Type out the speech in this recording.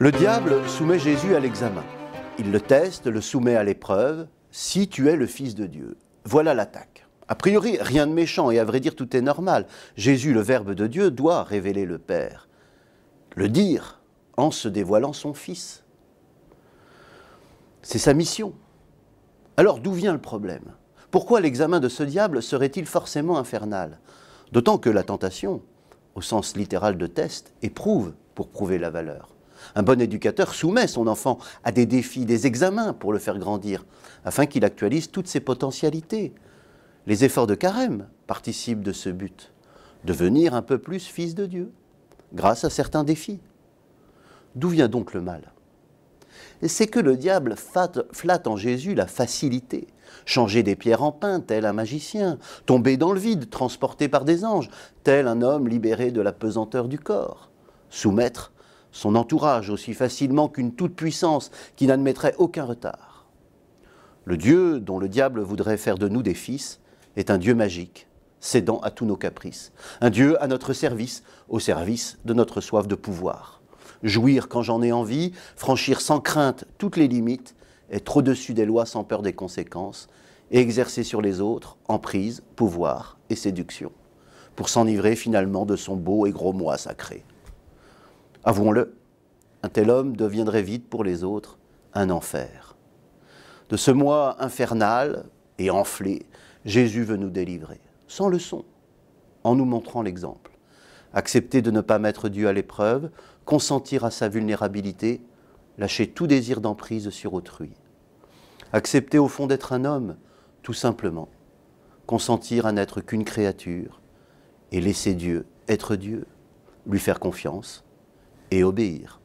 Le diable soumet Jésus à l'examen. Il le teste, le soumet à l'épreuve. Si tu es le Fils de Dieu. Voilà l'attaque. A priori, rien de méchant et à vrai dire, tout est normal. Jésus, le Verbe de Dieu, doit révéler le Père. Le dire en se dévoilant son Fils. C'est sa mission. Alors d'où vient le problème? Pourquoi l'examen de ce diable serait-il forcément infernal? D'autant que la tentation, au sens littéral de test, éprouve pour prouver la valeur. Un bon éducateur soumet son enfant à des défis, des examens pour le faire grandir, afin qu'il actualise toutes ses potentialités. Les efforts de carême participent de ce but, devenir un peu plus fils de Dieu, grâce à certains défis. D'où vient donc le mal? C'est que le diable flatte en Jésus la facilité, changer des pierres en pain, tel un magicien, tomber dans le vide, transporté par des anges, tel un homme libéré de la pesanteur du corps, soumettre son entourage aussi facilement qu'une toute-puissance qui n'admettrait aucun retard. Le Dieu dont le diable voudrait faire de nous des fils est un Dieu magique, cédant à tous nos caprices, un Dieu à notre service, au service de notre soif de pouvoir. Jouir quand j'en ai envie, franchir sans crainte toutes les limites, être au-dessus des lois sans peur des conséquences, et exercer sur les autres emprise, pouvoir et séduction, pour s'enivrer finalement de son beau et gros moi sacré. Avouons-le, un tel homme deviendrait vite pour les autres un enfer. De ce moi infernal et enflé, Jésus veut nous délivrer, sans leçon, en nous montrant l'exemple. Accepter de ne pas mettre Dieu à l'épreuve, consentir à sa vulnérabilité, lâcher tout désir d'emprise sur autrui. Accepter au fond d'être un homme, tout simplement. Consentir à n'être qu'une créature et laisser Dieu être Dieu, lui faire confiance et obéir.